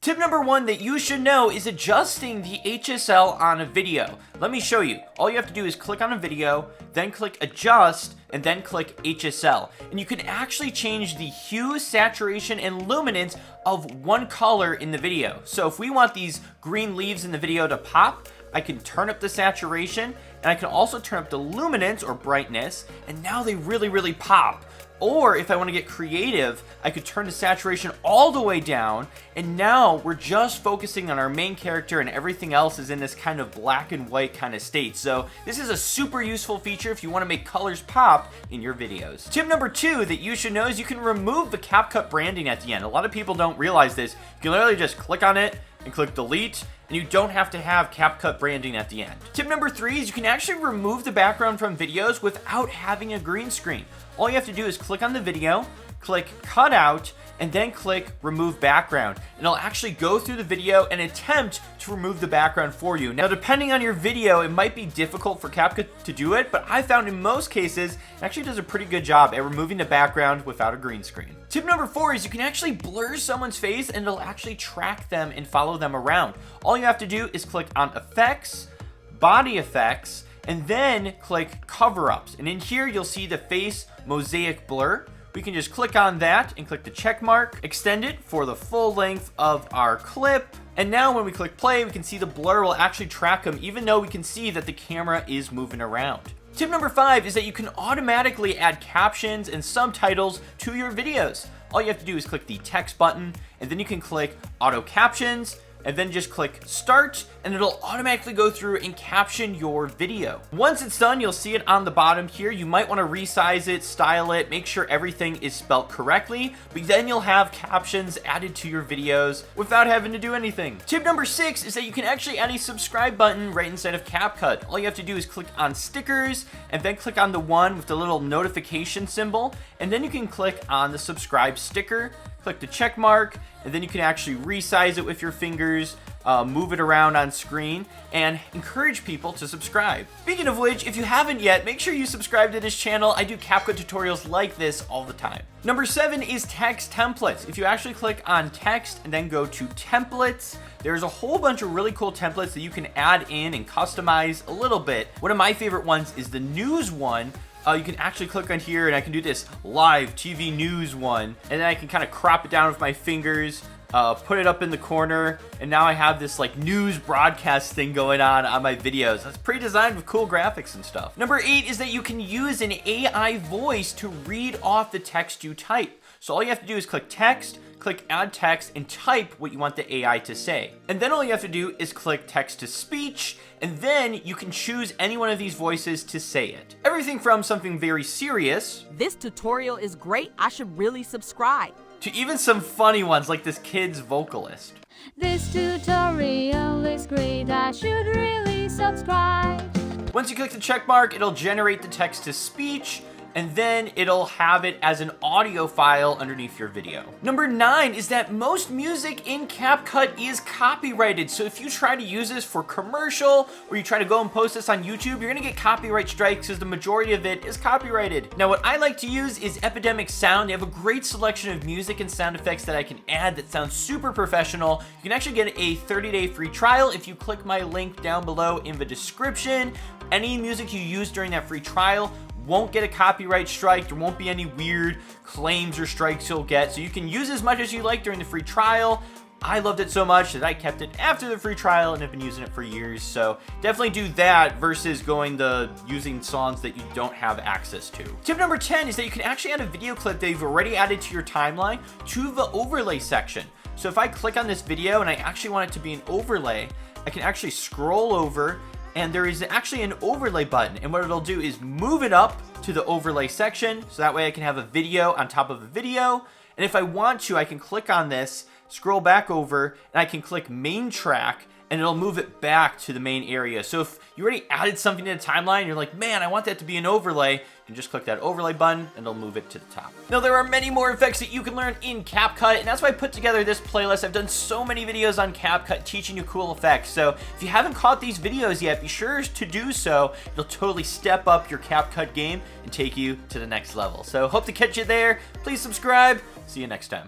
Tip number 1 that you should know is adjusting the HSL on a video. Let me show you. All you have to do is click on a video, then click adjust, and then click HSL. And you can actually change the hue, saturation, and luminance of one color in the video. So if we want these green leaves in the video to pop, I can turn up the saturation, and I can also turn up the luminance or brightness, and now they really pop. Or if I want to get creative, I could turn the saturation all the way down, and now we're just focusing on our main character and everything else is in this kind of black and white kind of state. So this is a super useful feature if you want to make colors pop in your videos. Tip number 2 that you should know is you can remove the CapCut branding at the end. A lot of people don't realize this. You can literally just click on it and click delete, and you don't have to have CapCut branding at the end. Tip number 3 is you can actually remove the background from videos without having a green screen. All you have to do is click on the video, click cut out, and then click remove background. And it'll actually go through the video and attempt to remove the background for you. Now, depending on your video, it might be difficult for CapCut to do it, but I found in most cases, it actually does a pretty good job at removing the background without a green screen. Tip number 4 is you can actually blur someone's face and it'll actually track them and follow them around. All you have to do is click on effects, body effects, and then click cover-ups. And in here, you'll see the face mosaic blur. We can just click on that and click the check mark, extend it for the full length of our clip. And now when we click play, we can see the blur will actually track them even though we can see that the camera is moving around. Tip number 5 is that you can automatically add captions and subtitles to your videos. All you have to do is click the text button, and then you can click auto captions, and then just click start, and it'll automatically go through and caption your video. Once it's done, you'll see it on the bottom here. You might want to resize it, style it, make sure everything is spelled correctly, but then you'll have captions added to your videos without having to do anything. Tip number 6 is that you can actually add a subscribe button right inside of CapCut. All you have to do is click on stickers, and then click on the one with the little notification symbol, and then you can click on the subscribe sticker, click the check mark, and then you can actually resize it with your fingers, move it around on screen, and encourage people to subscribe. Speaking of which, if you haven't yet, make sure you subscribe to this channel. I do CapCut tutorials like this all the time. Number 7 is text templates. If you actually click on text and then go to templates, there's a whole bunch of really cool templates that you can add in and customize a little bit. One of my favorite ones is the news one. You can actually click on here and I can do this live TV news one, and then I can kind of crop it down with my fingers, put it up in the corner, and now I have this like news broadcast thing going on my videos. That's pre-designed with cool graphics and stuff. Number 8 is that you can use an AI voice to read off the text you type. So all you have to do is click text, click add text, and type what you want the AI to say. And then all you have to do is click text to speech, and then you can choose any one of these voices to say it. Everything from something very serious, "This tutorial is great, I should really subscribe," to even some funny ones like this kid's vocalist. "This tutorial is great, I should really subscribe." Once you click the check mark, it'll generate the text to speech, and then it'll have it as an audio file underneath your video. Number 9 is that most music in CapCut is copyrighted. So if you try to use this for commercial, or you try to go and post this on YouTube, you're gonna get copyright strikes because the majority of it is copyrighted. Now, what I like to use is Epidemic Sound. They have a great selection of music and sound effects that I can add that sounds super professional. You can actually get a 30-day free trial if you click my link down below in the description. Any music you use during that free trial won't get a copyright strike. There won't be any weird claims or strikes you'll get. So you can use as much as you like during the free trial. I loved it so much that I kept it after the free trial and have been using it for years. So definitely do that versus using songs that you don't have access to. Tip number 10 is that you can actually add a video clip that you've already added to your timeline to the overlay section. So if I click on this video and I actually want it to be an overlay, I can actually scroll over, and there is actually an overlay button, and what it'll do is move it up to the overlay section, so that way I can have a video on top of a video. And if I want to, I can click on this, scroll back over, and I can click main track, and it'll move it back to the main area. So if you already added something to the timeline, you're like, man, I want that to be an overlay, and just click that overlay button, and it'll move it to the top. Now, there are many more effects that you can learn in CapCut, and that's why I put together this playlist. I've done so many videos on CapCut teaching you cool effects. So if you haven't caught these videos yet, be sure to do so. It'll totally step up your CapCut game and take you to the next level. So hope to catch you there. Please subscribe. See you next time.